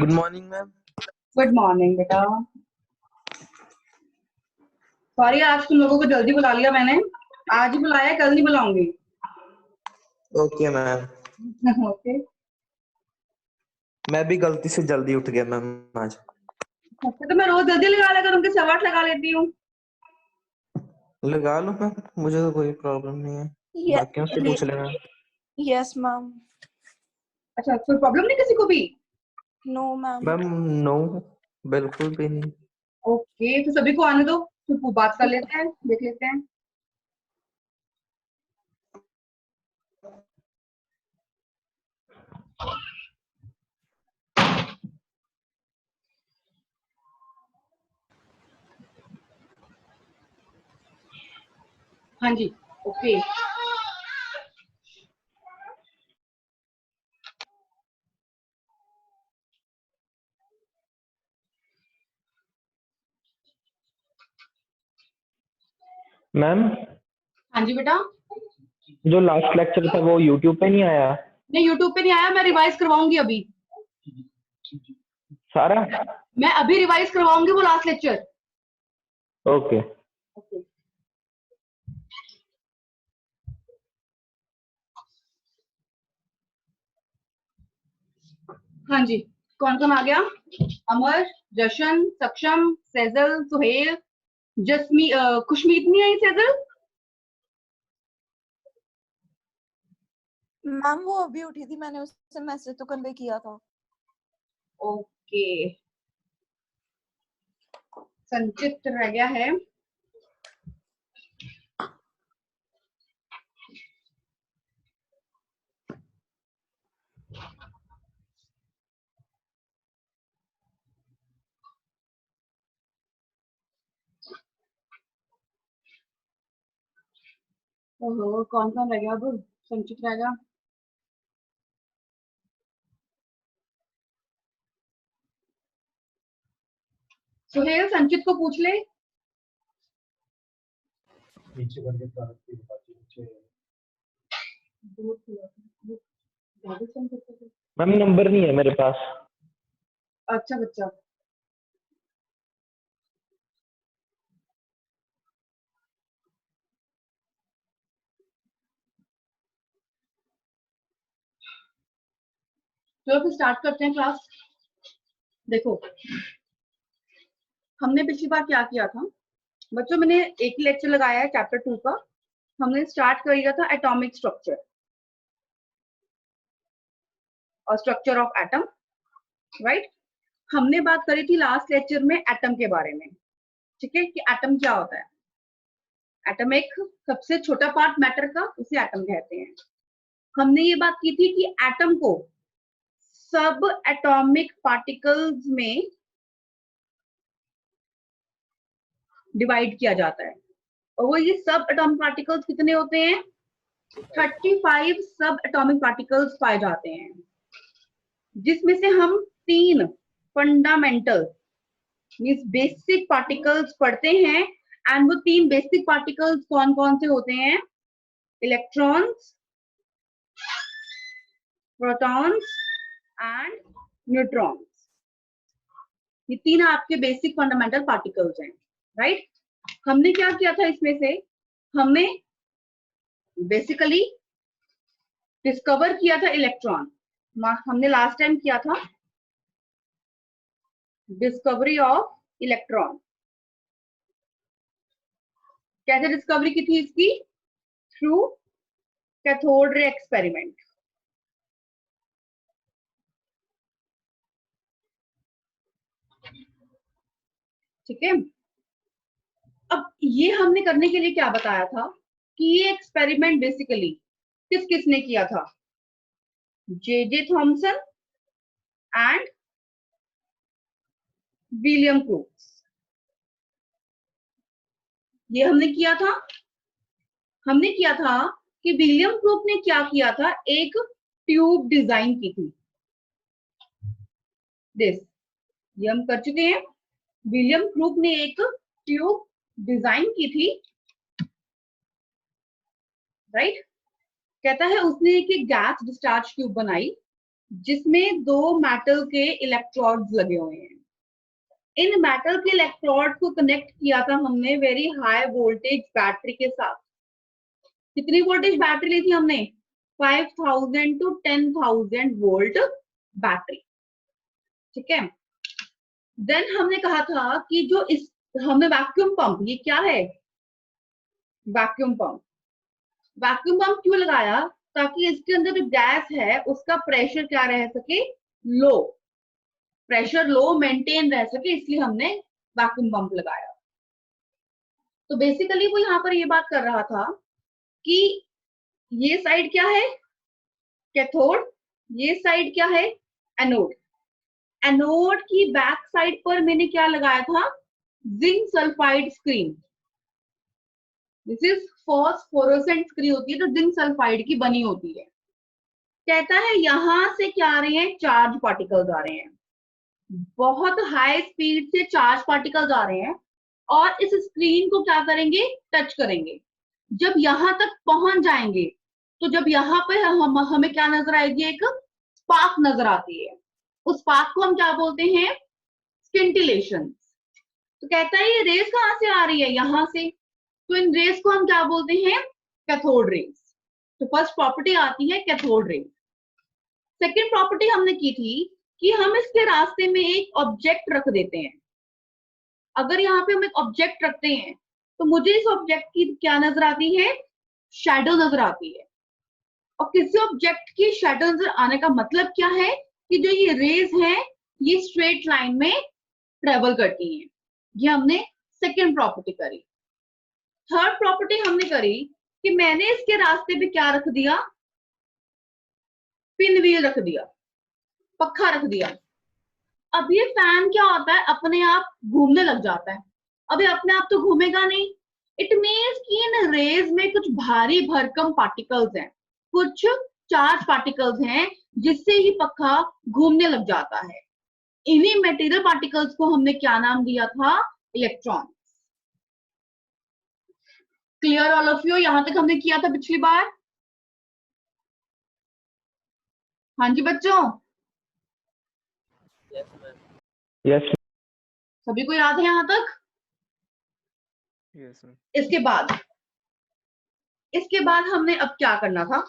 Good morning ma'am. Good morning बेटा। Sorry आज तुम लोगों को जल्दी बुला लिया मैंने। आज ही बुलाया, कल नहीं बुलाऊंगी। Okay ma'am. ओके। मैं भी गलती से जल्दी उठ गया मैम आज। तो मैं रोज जल्दी लगा लेकर उनके 8:15 लगा लेती हूँ। लगा लो मैम, मुझे तो कोई प्रॉब्लम नहीं है। बाकियों से पूछ लेना। Yes ma'am. अच्छा, कोई प्रॉब्लम नहीं किसी को भी? No ma'am. मैम नो, बिल्कुल भी नहीं। ओके, तो सभी को आने दो, फिर बात कर लेते हैं, देख लेते हैं। हाँ जी, ओके। मैम हाँ जी बेटा। जो लास्ट लेक्चर था वो यूट्यूब पे नहीं आया? नहीं, यूट्यूब पे नहीं आया, मैं रिवाइज करवाऊंगी अभी। सारा? मैं अभी रिवाइज करवाऊंगी वो लास्ट लेक्चर। ओके। ओके। हाँ जी, कौन कौन आ गया? अमर, जशन, सक्षम, सेजल, सुहेल, खुशमीत नहीं आई सेजल? मैम वो अभी उठी थी, मैंने उससे मैसेज तो कन्वे किया था। ओके। संचित रह गया है। ओहो, कौन कौन रह गया? अब संचित रह गया। सुहेल, संचित को पूछ ले। नीचे करके मैम नंबर नहीं है मेरे पास। अच्छा बच्चा। चलो फिर स्टार्ट करते हैं क्लास। देखो, हमने पिछली बार क्या किया था बच्चों, मैंने एक ही लेक्चर लगाया है चैप्टर 2 का। हमने स्टार्ट कर दिया था एटॉमिक स्ट्रक्चर और स्ट्रक्चर ऑफ एटम, राइट। हमने बात करी थी लास्ट लेक्चर में एटम के बारे में, ठीक है, कि एटम क्या होता है। एटम एक सबसे छोटा पार्ट मैटर का, उसे एटम कहते हैं। हमने ये बात की थी कि एटम को सब एटॉमिक पार्टिकल्स में डिवाइड किया जाता है, और वो ये सब एटॉमिक पार्टिकल्स कितने होते हैं? 35 सब एटॉमिक पार्टिकल्स पाए जाते हैं, जिसमें से हम 3 फंडामेंटल मींस बेसिक पार्टिकल्स पढ़ते हैं। एंड वो 3 बेसिक पार्टिकल्स कौन कौन से होते हैं? Electrons, protons and neutrons. ये 3 आपके बेसिक फंडामेंटल पार्टिकल्स हैं, राइट। हमने क्या किया था इसमें से? हमने बेसिकली डिस्कवर किया था इलेक्ट्रॉन। हमने लास्ट टाइम किया था डिस्कवरी ऑफ इलेक्ट्रॉन। कैसे डिस्कवरी की थी इसकी? Through cathode ray experiment. ठीक है। अब ये हमने करने के लिए क्या बताया था कि ये एक्सपेरिमेंट बेसिकली किस किसने किया था? J Thomson and William crooks. ये हमने किया था। हमने किया था कि विलियम क्रूक ने क्या किया था, एक ट्यूब डिजाइन की थी। दिस ये हम कर चुके हैं। विलियम क्रूक ने एक ट्यूब डिजाइन की थी, राइट। कहता है उसने एक गैस डिस्चार्ज ट्यूब बनाई जिसमें 2 मेटल के इलेक्ट्रोड्स लगे हुए हैं। इन मेटल के इलेक्ट्रोड को कनेक्ट किया था हमने वेरी हाई वोल्टेज बैटरी के साथ। कितनी वोल्टेज बैटरी ली थी हमने? 5000 to 10,000 वोल्ट बैटरी, ठीक है। देन हमने कहा था कि जो इस हमने वैक्यूम पंप, ये क्या है? Vacuum pump. वैक्यूम पंप क्यों लगाया? ताकि इसके अंदर जो गैस है उसका प्रेशर क्या रह सके? लो, प्रेशर लो मेंटेन रह सके, इसलिए हमने वैक्यूम पंप लगाया। तो बेसिकली वो यहाँ पर ये बात कर रहा था कि ये साइड क्या है? कैथोड। ये साइड क्या है? एनोड। एनोड की बैक साइड पर मैंने क्या लगाया था? Zinc sulphide screen. This is phosphorescent screen होती है जो जिंक सल्फाइड की बनी होती है। कहता है यहां से क्या आ रहे हैं? चार्ज पार्टिकल्स आ रहे हैं, बहुत हाई स्पीड से चार्ज पार्टिकल्स आ रहे हैं और इस स्क्रीन को क्या करेंगे? टच करेंगे। जब यहां तक पहुंच जाएंगे तो जब यहाँ पे हमें क्या नजर आएगी? एक स्पार्क नजर आती है। उस स्पार्क को हम क्या बोलते हैं? स्किंटिलेशन। तो कहता है ये रेस कहां से आ रही है? यहां से। तो इन रेस को हम क्या बोलते हैं? Cathode rays. तो फर्स्ट प्रॉपर्टी आती है कैथोड रेस। सेकेंड प्रॉपर्टी हमने की थी कि हम इसके रास्ते में एक ऑब्जेक्ट रख देते हैं। अगर यहाँ पे हम एक ऑब्जेक्ट रखते हैं तो मुझे इस ऑब्जेक्ट की क्या नजर आती है? शैडो नजर आती है। और किसी ऑब्जेक्ट की शैडो नजर आने का मतलब क्या है? कि जो ये रेज हैं ये स्ट्रेट लाइन में ट्रेवल करती हैं। ये हमने सेकेंड प्रॉपर्टी करी। थर्ड प्रॉपर्टी हमने करी कि मैंने इसके रास्ते पे क्या रख दिया? पिन व्हील रख दिया, पक्का रख दिया। अब ये फैन क्या होता है? अपने आप घूमने लग जाता है। अब ये अपने आप तो घूमेगा नहीं। इट मीन्स कि इन रेज में कुछ भारी भरकम पार्टिकल्स हैं, कुछ चार्ज पार्टिकल्स हैं जिससे ही पक्का घूमने लग जाता है। इन्हीं मेटेरियल पार्टिकल्स को हमने क्या नाम दिया था? Electron. Clear all of you? यहां तक हमने किया था पिछली बार। हाँ जी बच्चों, यस सभी को याद है यहां तक? Yes ma'am. इसके बाद हमने अब क्या करना था?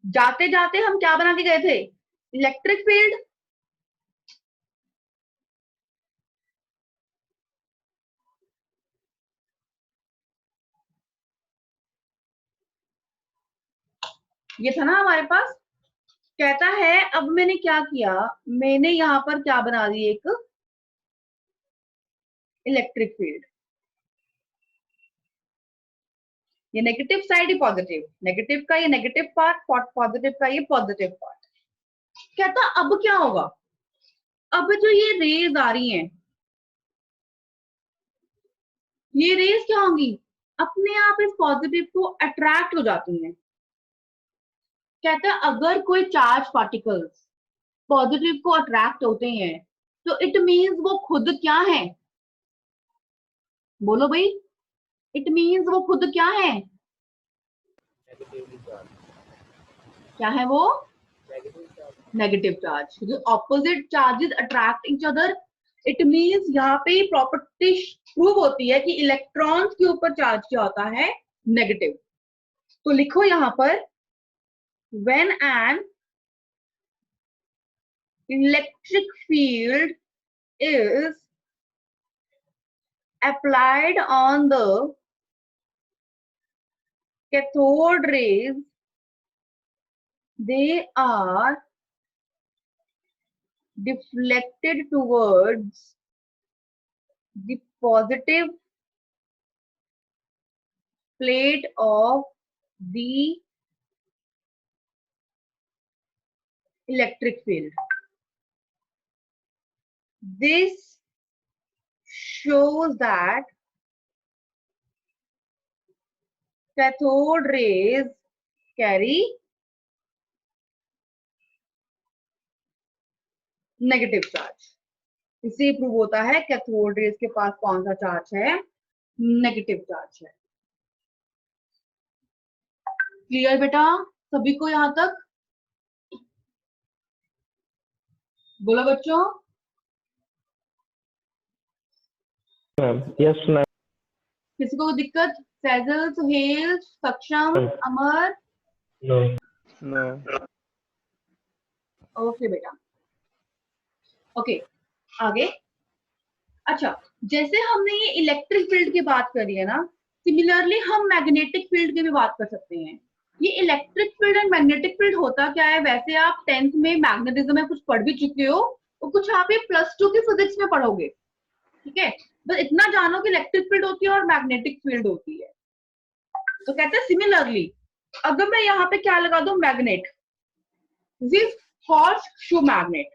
जाते जाते हम क्या बना के गए थे? Electric field. ये था ना हमारे पास। कहता है अब मैंने क्या किया? मैंने यहां पर क्या बना दी? एक इलेक्ट्रिक फील्ड। ये नेगेटिव साइड ही पॉजिटिव, नेगेटिव का ये नेगेटिव पार्ट, पॉजिटिव का ये पॉजिटिव पार्ट। कहता अब क्या होगा? अब जो ये रेज आ रही हैं, ये रेज क्या होंगी? अपने आप इस पॉजिटिव को अट्रैक्ट हो जाती हैं। कहता है अगर कोई चार्ज पार्टिकल्स पॉजिटिव को अट्रैक्ट होते हैं तो इट मीन्स वो खुद क्या है? बोलो भाई, इट मीन्स वो खुद क्या है? क्या है वो? Negative charge. Opposite charges attract each other. It means यहाँ पे प्रॉपर्टी प्रूव होती है कि इलेक्ट्रॉन्स के ऊपर चार्ज क्या होता है? नेगेटिव। तो लिखो यहाँ पर when an electric field is applied on the cathode rays, they are deflected towards the positive plate of the electric field. This shows that cathode rays carry negative charge. इससे prove होता है cathode raise के पास कौन सा charge है? Negative charge है। Clear बेटा सभी को यहां तक? बोलो बच्चों। Yes ma'am. किसी को दिक्कत? Faisal, Suhel, Saksham, Amar? No no. Okay बेटा। ओके, आगे। अच्छा, जैसे हमने ये इलेक्ट्रिक फील्ड की बात करी है ना, सिमिलरली हम मैग्नेटिक फील्ड की भी बात कर सकते हैं। ये electric field and magnetic field होता क्या है? वैसे आप 10th में मैग्नेटिज्म में कुछ पढ़ भी चुके हो, और कुछ आप ये +2 की फिजिक्स में पढ़ोगे, ठीक है? बस इतना जानो कि इलेक्ट्रिक फील्ड होती है और मैग्नेटिक फील्ड होती है। तो कहते हैं सिमिलरली, अगर मैं यहाँ पे क्या लगा दूं, magnet, this horse shoe magnet,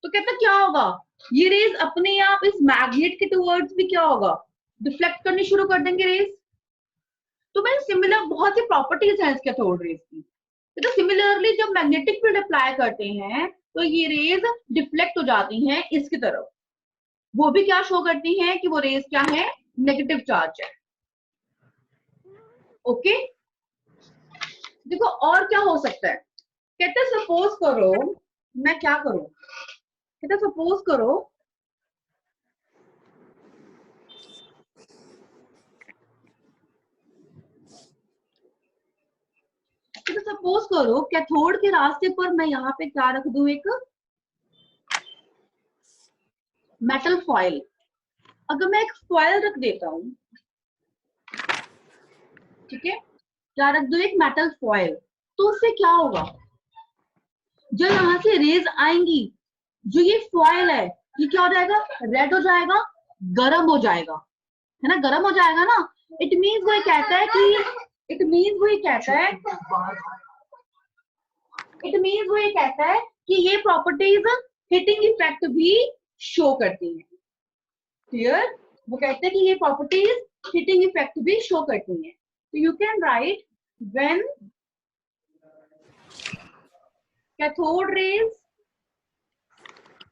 तो कहता क्या होगा, ये रेज अपने आप इस मैग्नेट के टुवर्ड्स भी क्या होगा, डिफ्लेक्ट करनी शुरू कर देंगे रेज। तो मैं सिमिलर बहुत सी प्रॉपर्टीज हैं इसके कैथोड रेज की। तो सिमिलरली जब मैग्नेटिक फील्ड अप्लाई करते हैं तो ये रेज डिफ्लेक्ट हो जाती हैं इसकी तरफ। वो भी क्या शो करती हैं कि वो रेज क्या है, नेगेटिव चार्ज है। ओके, देखो और क्या हो सकता है। कहते सपोज करो, मैं क्या करूं, कहते सपोज करो कैथोड के रास्ते पर मैं यहाँ पे क्या रख दूं, एक मेटल फॉयल। अगर मैं एक फॉयल रख देता हूं, ठीक है, क्या रख दूं, एक मेटल फॉयल, तो उससे क्या होगा, जो यहाँ से रेज आएंगी, जो ये फॉयल है ये क्या हो जाएगा, रेड हो जाएगा, गर्म हो जाएगा, है ना, गर्म हो जाएगा ना। इट मीन्स वो ये कहता है कि इट मीन्स वो ये कहता है इट मीन्स वो ये कहता है कि ये प्रॉपर्टीज हीटिंग इफेक्ट भी शो करती हैं। क्लियर? वो कहते हैं कि ये प्रॉपर्टीज हीटिंग इफेक्ट भी शो करती हैं। तो you can write when cathode rays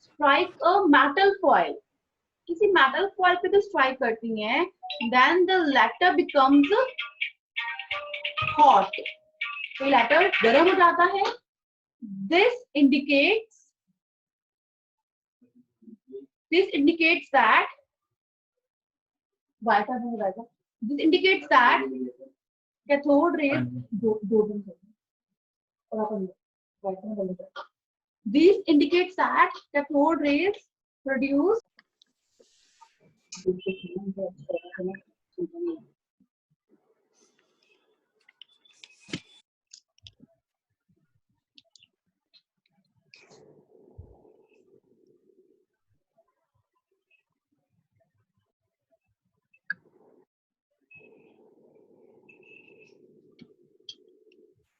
strike a metal foil, किसी मेटल फॉयल पे तो स्ट्राइक करती हैं, then the latter becomes hot, तो लेटर गर्म हो जाता है। This indicates that this indicates that cathode rays this indicates that cathode rays produce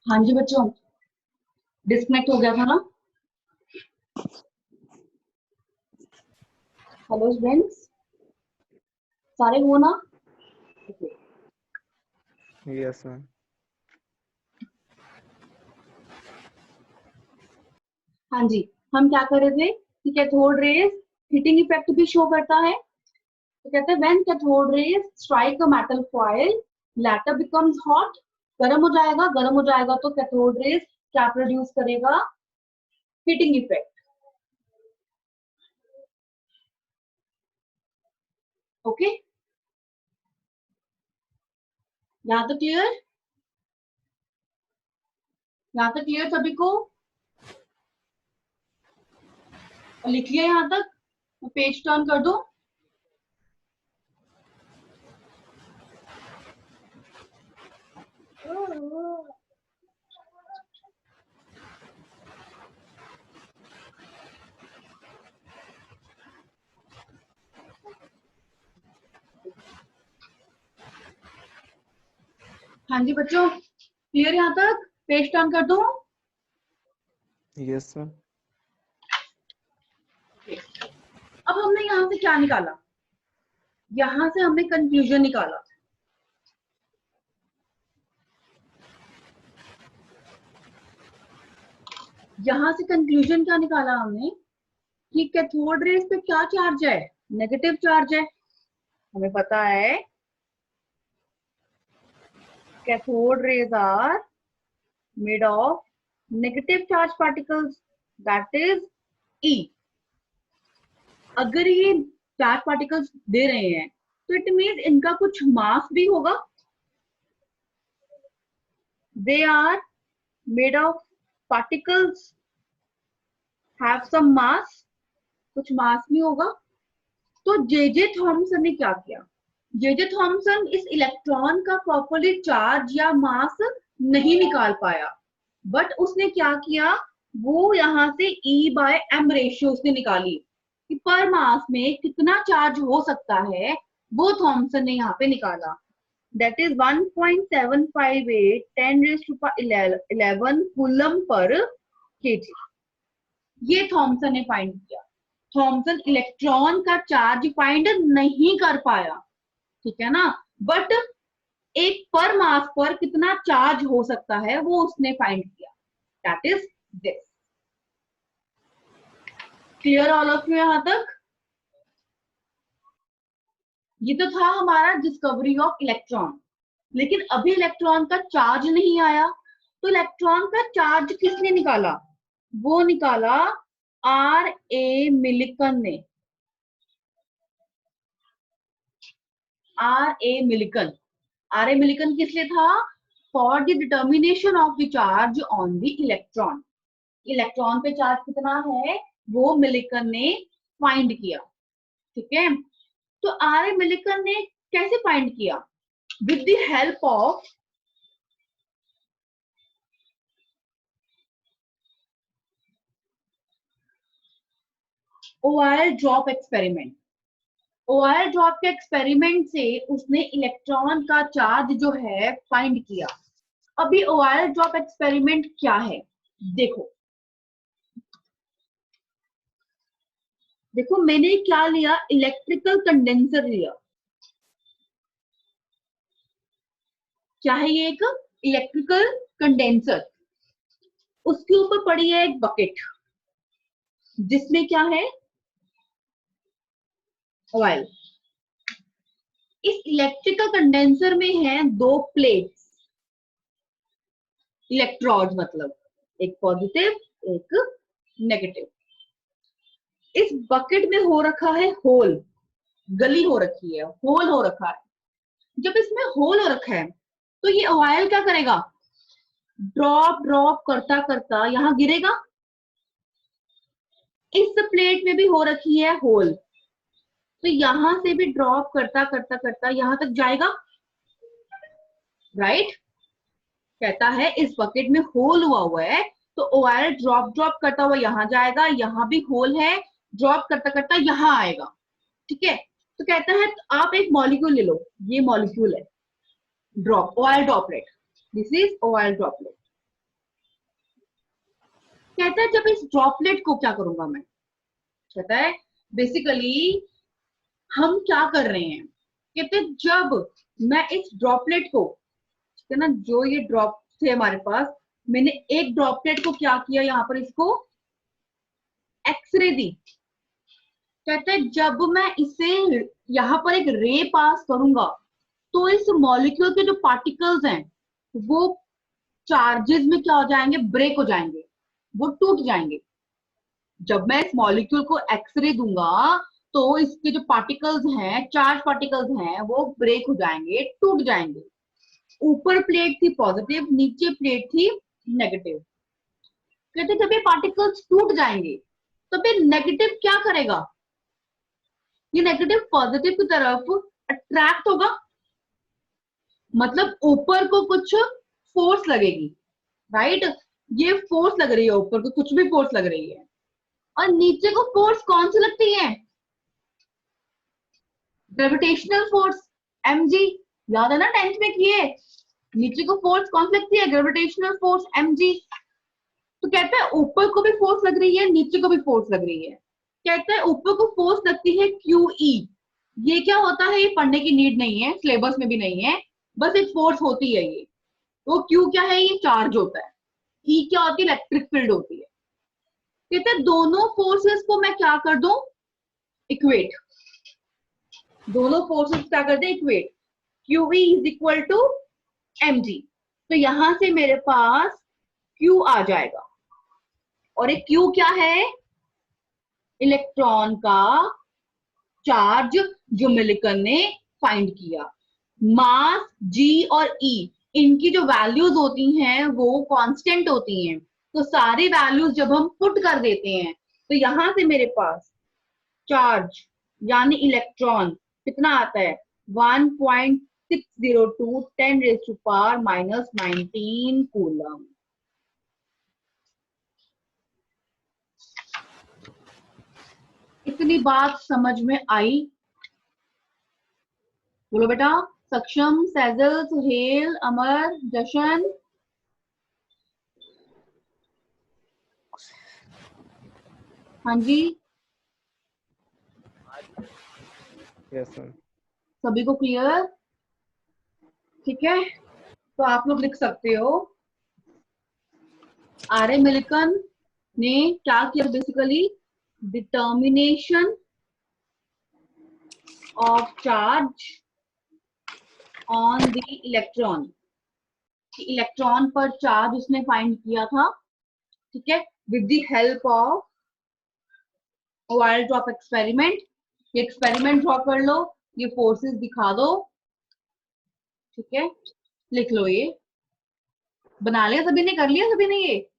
हाँ जी बच्चों, डिस्कनेक्ट हो गया था ना। हेलो फ्रेंड्स, सारे हो ना? Yes ma'am. हाँ जी, हम क्या कर रहे थे कि कैथोड रेज हीटिंग इफेक्ट भी शो करता है। तो कहते हैं when cathode rays strike a metal foil latter becomes hot, गर्म हो जाएगा, गर्म हो जाएगा तो कैथोड रेज क्या प्रोड्यूस करेगा, हीटिंग इफेक्ट। ओके, यहाँ तक क्लियर? यहाँ तक क्लियर सभी को? लिख लिया यहाँ तक? पेज टर्न कर दो। हाँ जी बच्चों, क्लियर यहाँ तक? पेज टर्न कर दो। Yes ma'am. अब हमने यहाँ से क्या निकाला, यहाँ से हमने कंक्लूजन निकाला। यहाँ से कंक्लूजन क्या निकाला हमने कि कैथोड रेज पे क्या चार्ज है, नेगेटिव चार्ज है। हमें पता है cathode rays are made of negative charge particles, that is E. अगर ये चार्ज पार्टिकल्स दे रहे हैं तो इट मीन्स इनका कुछ मास भी होगा. They are made of particles, have some mass, कुछ मास भी होगा. तो जे थॉमसन ने क्या किया? जे थॉमसन इस इलेक्ट्रॉन का प्रॉपर्ली चार्ज या मास नहीं निकाल पाया, बट उसने क्या किया, वो यहाँ से E/m रेशियो उसने निकाली कि पर मास में कितना चार्ज हो सकता है, वो थॉमसन ने यहाँ पे निकाला. That is 1.758 10⁻11 coulomb per KG. ये थॉमसन ने फाइंड किया. थॉमसन इलेक्ट्रॉन का चार्ज फाइंड नहीं कर पाया, ठीक है ना, बट एक पर मास पर कितना चार्ज हो सकता है वो उसने फाइंड किया. That is this. Clear all of you यहां तक? ये तो था हमारा डिस्कवरी ऑफ इलेक्ट्रॉन. लेकिन अभी इलेक्ट्रॉन का चार्ज नहीं आया, तो इलेक्ट्रॉन का चार्ज किसने निकाला? वो निकाला R.A. मिलिकन ने. R.A. मिलिकन. R.A. मिलिकन किस लिए था? For the determination of the charge on the electron. Electron पे चार्ज कितना है वो मिलिकन ने फाइंड किया, ठीक है. तो R.A. मिलिकन ने कैसे फाइंड किया? With the help of OIL drop experiment. OIL drop के एक्सपेरिमेंट से उसने इलेक्ट्रॉन का चार्ज जो है फाइंड किया. अभी ओआईएल ड्रॉप एक्सपेरिमेंट क्या है? देखो देखो मैंने क्या लिया, इलेक्ट्रिकल कंडेंसर लिया. क्या है ये? एक इलेक्ट्रिकल कंडेंसर. उसके ऊपर पड़ी है एक बकेट जिसमें क्या है, ऑयल. इस इलेक्ट्रिकल कंडेंसर में है दो प्लेट्स, इलेक्ट्रोड, मतलब एक पॉजिटिव एक नेगेटिव. इस बकेट में हो रखा है होल, गली हो रखी है, होल हो रखा है. जब इसमें होल हो रखा है तो ये ऑयल क्या करेगा? ड्रॉप ड्रॉप करता करता यहां गिरेगा. इस प्लेट में भी हो रखी है होल, तो यहां से भी ड्रॉप करता करता करता यहां तक जाएगा, राइट. कहता है इस बकेट में होल हुआ है तो ऑयल ड्रॉप ड्रॉप करता हुआ यहां जाएगा, यहां भी होल है, ड्रॉप करता करता यहां आएगा, ठीक है. तो कहता है आप एक मॉलिक्यूल ले लो, ये मॉलिक्यूल है drop, oil droplet. This is oil droplet. कहता है जब इस ड्रॉपलेट को क्या करूंगा मैं? कहता है बेसिकली हम क्या कर रहे हैं, कहते हैं जब मैं इस ड्रॉपलेट को, ठीक है ना, जो ये ड्रॉप थे हमारे पास, मैंने एक ड्रॉपलेट को क्या किया, यहाँ पर इसको एक्सरे दी. कहते हैं जब मैं इसे यहाँ पर एक रे पास करूंगा तो इस मॉलिक्यूल के जो पार्टिकल्स हैं वो चार्जेस में क्या हो जाएंगे, ब्रेक हो जाएंगे, वो टूट जाएंगे. जब मैं इस मॉलिक्यूल को एक्सरे दूंगा तो इसके जो पार्टिकल्स हैं, चार्ज पार्टिकल्स हैं, वो ब्रेक हो जाएंगे, टूट जाएंगे. ऊपर प्लेट थी पॉजिटिव, नीचे प्लेट थी नेगेटिव. कहते जब ये पार्टिकल्स टूट जाएंगे तो फिर नेगेटिव क्या करेगा, ये नेगेटिव पॉजिटिव की तरफ अट्रैक्ट होगा. मतलब ऊपर को कुछ फोर्स लगेगी, राइट. ये फोर्स लग रही है, ऊपर को कुछ भी फोर्स लग रही है, और नीचे को फोर्स कौन सी लगती है? Gravitational force, mg. याद है ना 10th में किए. नीचे को फोर्स कौन सी लगती है? Gravitational force mg. तो कहते हैं ऊपर को भी फोर्स लग रही है, नीचे को भी फोर्स लग रही है. कहते हैं ऊपर को फोर्स लगती है QE. ये क्या होता है, ये पढ़ने की नीड नहीं है, सिलेबस में भी नहीं है, बस एक फोर्स होती है ये. तो Q क्या है? ये चार्ज होता है. E क्या होती है? इलेक्ट्रिक फील्ड होती है. कहते हैं दोनों फोर्सेस को मैं क्या कर दूं, इक्वेट. दोनों फोर्सेस क्या कर दे, equate. QE is equal to mg. तो यहां से मेरे पास Q आ जाएगा। और एक Q क्या है? इलेक्ट्रॉन का चार्ज जो मिलिकन ने फाइंड किया। मास G और E, इनकी जो वैल्यूज होती हैं वो कांस्टेंट होती हैं। तो सारी वैल्यूज जब हम पुट कर देते हैं तो यहां से मेरे पास चार्ज यानी इलेक्ट्रॉन कितना आता है? 1.602 10⁻⁻⁹ कूलम। इतनी बात समझ में आई? बोलो बेटा। सक्षम, सैजल, सुहेल, अमर, जशन। हाँ जी, यस मैम। सभी को क्लियर? ठीक है, तो आप लोग लिख सकते हो आर ए मिलिकन ने क्या किया? Basically determination of charge on the electron. Electron पर चार्ज उसने फाइंड किया था, ठीक है, with the help of wire drop experiment. ये एक्सपेरिमेंट ड्रॉ कर लो, ये फोर्सेस दिखा दो, ठीक है, लिख लो। ये बना लिया सभी ने? कर लिया सभी ने ये?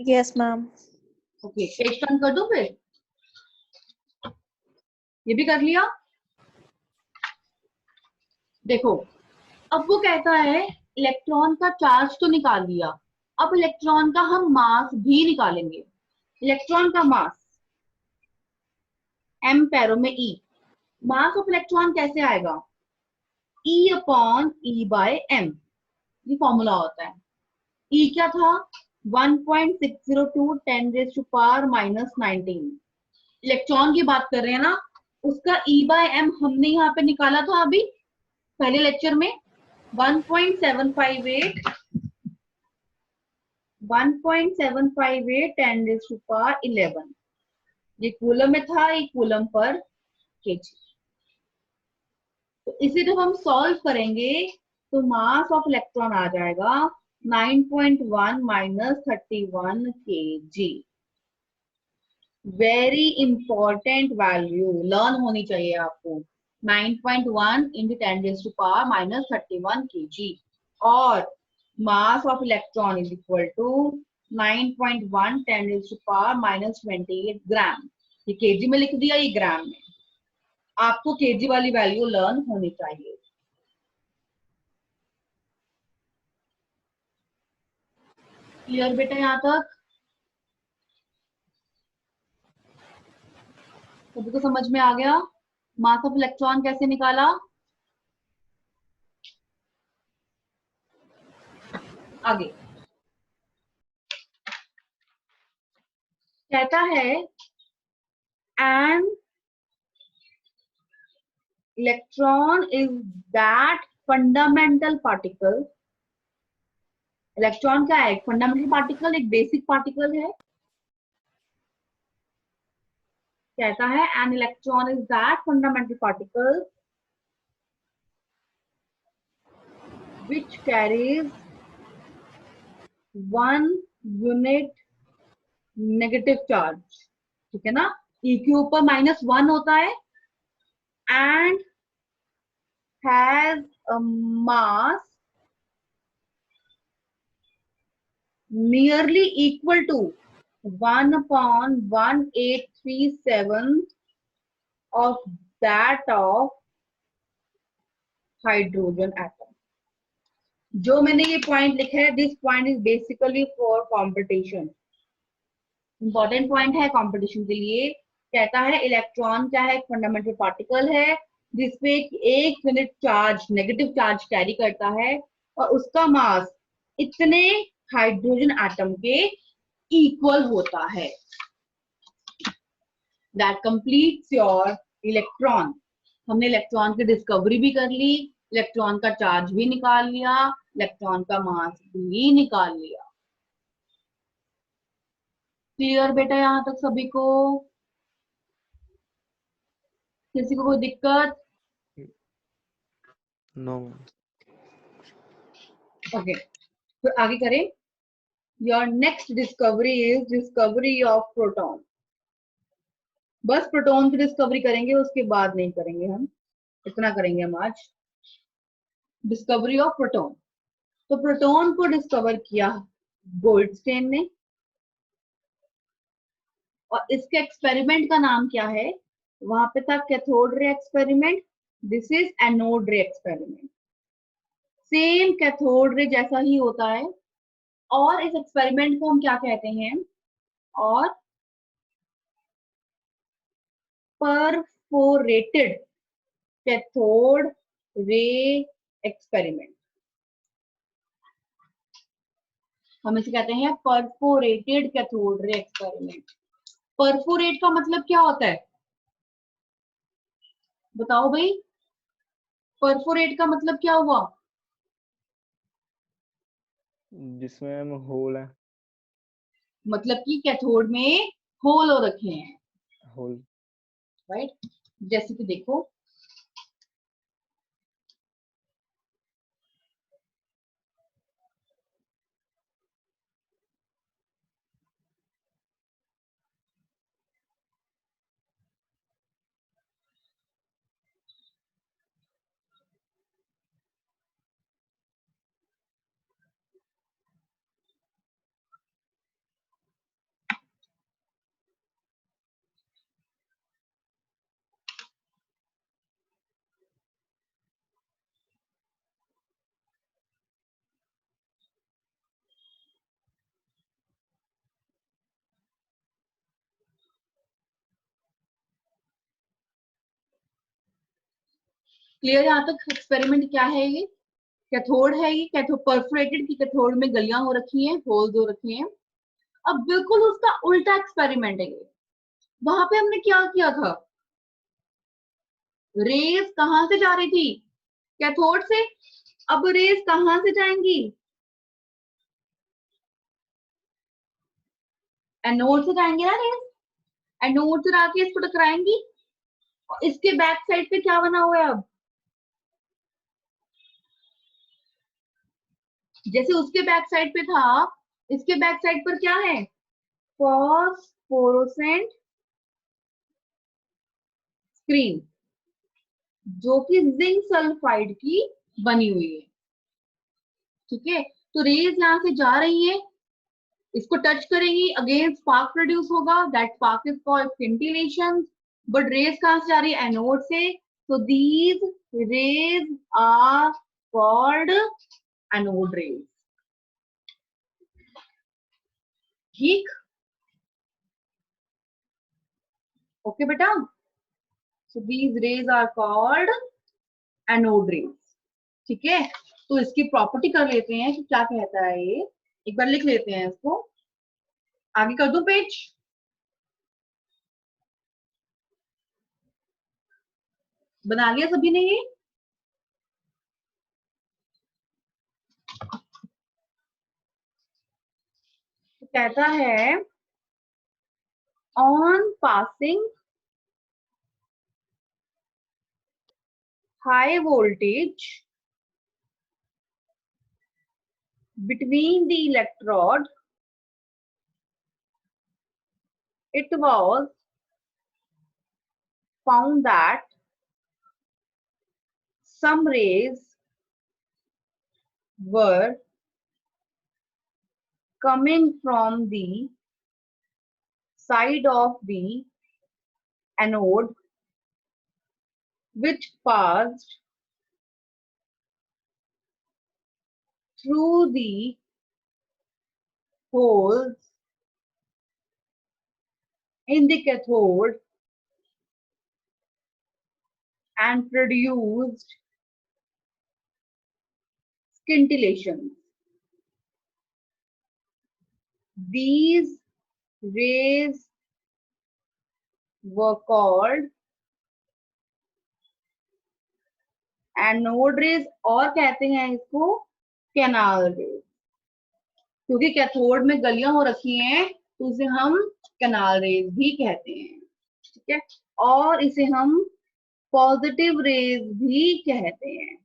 Yes ma'am. Okay, page turn कर दो फिर। ये भी कर लिया? देखो, अब वो कहता है इलेक्ट्रॉन का चार्ज तो निकाल लिया, अब इलेक्ट्रॉन का हम मास भी निकालेंगे। इलेक्ट्रॉन का मास m पैरों में E। मास ऑफ इलेक्ट्रॉन कैसे आएगा? E/E/m, ये फॉर्मूला होता है। E क्या था? 1.602 10⁻⁻⁹। इलेक्ट्रॉन की बात कर रहे हैं ना, उसका E/m हमने यहाँ पे निकाला था अभी पहले लेक्चर में। 1.758 10⁻11। ये कूलम में था, ये कूलम पर केजी। तो इसे जब हम सॉल्व करेंगे तो मास ऑफ इलेक्ट्रॉन आ जाएगा 9.1 - 31 kg। Very important value learn होनी चाहिए आपको। 9.1 × 10⁻⁻31 kg और mass of electron is equal to 9.1 10⁻⁻28 gram. ये केजी में लिख दिया, ये ग्राम में। आपको केजी वाली वैल्यू लर्न होनी चाहिए। क्लियर बेटा यहाँ तक? सभी को समझ में आ गया? मास ऑफ इलेक्ट्रॉन कैसे निकाला? आगे कहता है an electron is that fundamental particle. Electron क्या है? एक फंडामेंटल पार्टिकल, एक बेसिक पार्टिकल है। कहता है an electron is that fundamental particle which carries 1 unit negative charge. ठीक है ना? E के ऊपर -1 होता है and has a mass nearly equal to 1/1837 of that of hydrogen atom. जो मैंने ये पॉइंट लिखा है, this point is basically for competition. Important point है कंपटीशन के लिए। कहता है इलेक्ट्रॉन क्या है? एक फंडामेंटल पार्टिकल है जिसपे 1 unit charge negative charge carry करता है और उसका मास इतने हाइड्रोजन एटम के इक्वल होता है। That completes your electron. हमने इलेक्ट्रॉन की डिस्कवरी भी कर ली, इलेक्ट्रॉन का चार्ज भी निकाल लिया, इलेक्ट्रॉन का मास भी निकाल लिया। क्लियर बेटा यहाँ तक सभी को? किसी को कोई दिक्कत? नो। ओके, फिर आगे करें। Your next discovery is discovery of proton. बस प्रोटॉन की डिस्कवरी करेंगे, उसके बाद नहीं करेंगे हम, इतना करेंगे हम आज। Discovery of proton. तो प्रोटॉन को डिस्कवर किया गोल्डस्टेन ने, और इसके एक्सपेरिमेंट का नाम क्या है? वहां पे था cathode ray experiment, this is anode रे एक्सपेरिमेंट। सेम कैथोड रे जैसा ही होता है, और इस एक्सपेरिमेंट को हम क्या कहते हैं? और परफोरेटेड कैथोड रे एक्सपेरिमेंट, हम इसे कहते हैं perforated cathode ray experiment. Perforate का मतलब क्या होता है, बताओ भाई? परफोरेट का मतलब क्या हुआ? जिसमें होल है, मतलब कि कैथोड में होल हो रखे हैं, होल। राइट? जैसे कि देखो, क्लियर? यहाँ तक एक्सपेरिमेंट क्या है? ये कैथोड है, ये कैथोड परफोरेटेड की कैथोड में गलियां हो रखी हैं, होल्स हो रखे हैं। अब बिल्कुल उसका उल्टा एक्सपेरिमेंट है ये। वहां पे हमने क्या किया था? रेज कहां से जा रही थी? कैथोड से। अब रेज कहां से जाएंगी? एनोड से जाएंगे ना रेज। एनोड से आके इसको टकराएंगी, और इसके बैक साइड पे क्या बना हुआ है? अब जैसे उसके बैक साइड पे था, इसके बैक साइड पर क्या है? फॉस्फोरेसेंट स्क्रीन, जो कि जिंक सल्फाइड की बनी हुई है। ठीक है, तो रेज यहां से जा रही है, इसको टच करेंगी, अगेन स्पार्क प्रोड्यूस होगा, that spark is called scintillation. But rays कहां से जा रही है? एनोड से, तो these rays are called anode rays. ठीक, ओके बेटा? So these rays are called anode rays. ठीक है, तो इसकी प्रॉपर्टी कर लेते हैं कि क्या कहता है ये, एक बार लिख लेते हैं इसको। आगे कर दूं पेज? बना लिया सभी ने ये? तो कहता है on passing high voltage between the electrode, it was found that some rays were coming from the side of the anode, which passed through the holes in the cathode and produced scintillations. These rays were called anode rays, और कहते हैं इसको canal raise, क्योंकि cathode में गलियां हो रखी हैं, तो उसे हम कैनाल रेज भी कहते हैं। ठीक है, और इसे हम पॉजिटिव रेज भी कहते हैं।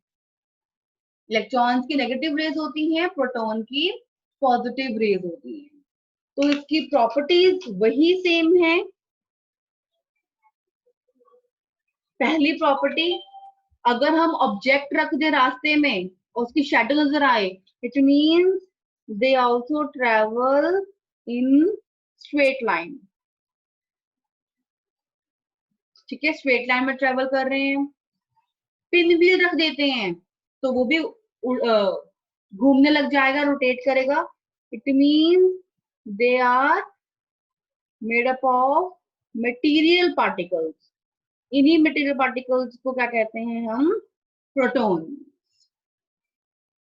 इलेक्ट्रॉन्स की नेगेटिव रेज होती हैं, प्रोटॉन की पॉजिटिव रेज होती हैं। तो इसकी प्रॉपर्टीज वही सेम है। पहली प्रॉपर्टी, अगर हम ऑब्जेक्ट रख दे रास्ते में और उसकी शैडो नजर आए, it means they also travel in straight line. ठीक है, स्ट्रेट लाइन में ट्रेवल कर रहे हैं। पिन व्हील रख देते हैं तो वो भी घूमने लग जाएगा, रोटेट करेगा। It means they are made up of material particles. इन्हीं मटेरियल पार्टिकल्स को क्या कहते हैं हम? प्रोटॉन।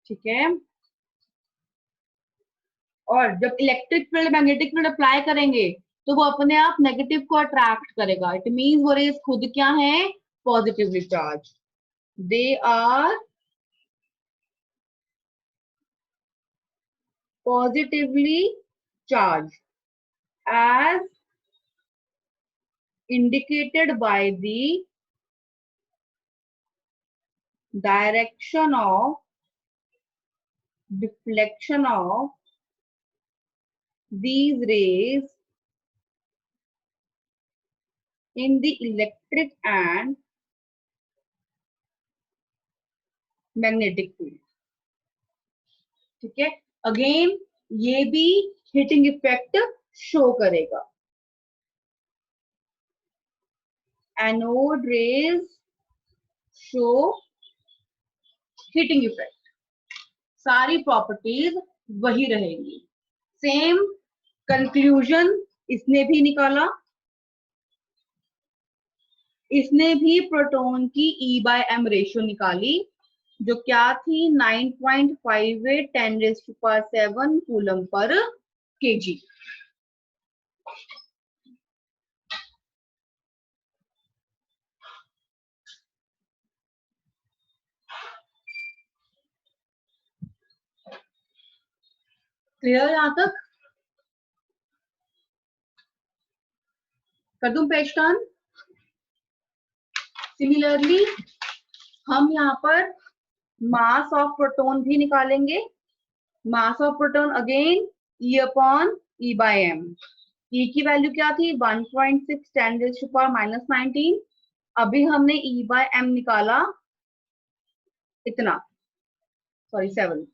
ठीक है, और जब electric field magnetic field apply करेंगे तो वो अपने आप नेगेटिव को अट्रैक्ट करेगा। इट मीन्स वो रेज खुद क्या है? Positively charge. They are positively charged as indicated by the direction of deflection of these rays in the electric and magnetic field। ठीक है, अगेन ये भी हिटिंग इफेक्ट शो करेगा। Anode rays show heating effect. सारी properties वही रहेंगी, same conclusion इसने भी निकाला। इसने भी प्रोटॉन की E/M रेशियो निकाली, जो क्या थी? 9.58 10⁻⁷ कूलम पर kg। क्लियर यहां तक? कर दूं पेज टर्न? सिमिलरली हम यहाँ पर मास ऑफ प्रोटॉन भी निकालेंगे। मास of proton again E/M। E की वैल्यू क्या थी? 1.6 10⁻⁻19। अभी हमने E/M निकाला इतना, सॉरी 7।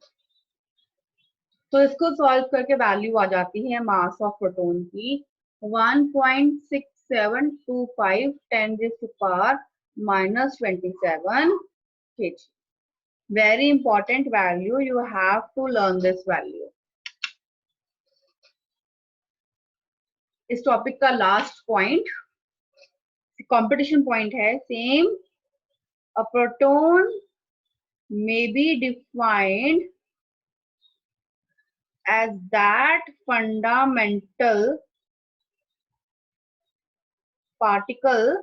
तो इसको सॉल्व करके वैल्यू आ जाती है मास ऑफ प्रोटॉन की 1.6725 10⁻⁻27 kg। Very important value, you have to learn this value। इस टॉपिक का लास्ट पॉइंट कंपटीशन पॉइंट है, same. A proton may be defined as that fundamental particle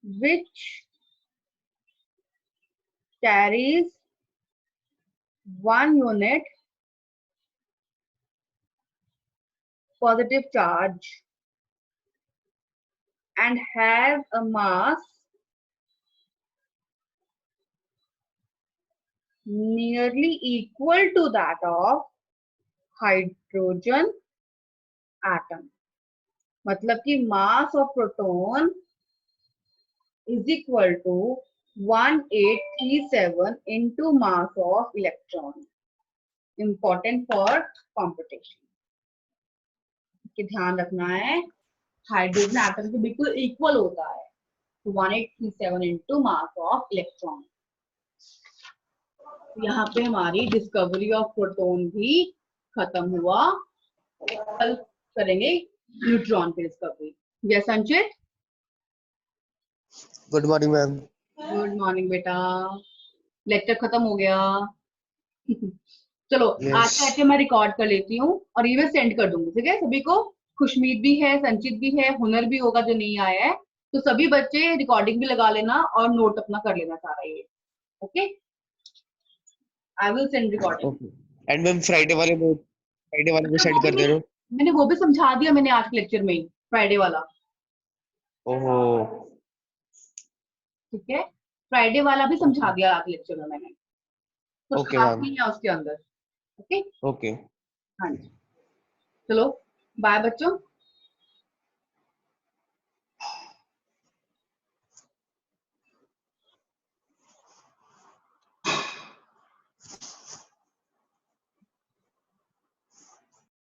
which carries 1 unit positive charge and has a mass nearly equal to that of hydrogen atom। मतलब कि mass of proton is equal to 1837 into mass of electron। Important for competition। कि ध्यान रखना है, hydrogen atom के बिल्कुल equal होता है, तो 1837 into mass of electron। यहाँ पे हमारी डिस्कवरी ऑफ प्रोटॉन भी खत्म हुआ। कल करेंगे न्यूट्रॉन की डिस्कवरी। यस संचित? Good morning ma'am. Good morning बेटा, लेक्चर खत्म हो गया। चलो Yes. आज का लेक्चर मैं रिकॉर्ड कर लेती हूँ और ये मैं सेंड कर दूंगी, ठीक है सभी को। खुशमीत भी है, संचित भी है, हुनर भी होगा जो नहीं आया है, तो सभी बच्चे रिकॉर्डिंग भी लगा लेना और नोट अपना कर लेना सारा ये। Okay, I will send recording. And ma'am Friday वाले को सेंड कर दे रहे हो? मैंने वो भी समझा दिया मैंने आज के लेक्चर में ही, फ्राइडे वाला। ओहो, ठीक है, फ्राइडे वाला भी समझा दिया आज लेक्चर में मैंने। कुछ Okay, खास ma'am. नहीं है उसके अंदर। ओके ओके हाँ जी, चलो बाय बच्चों।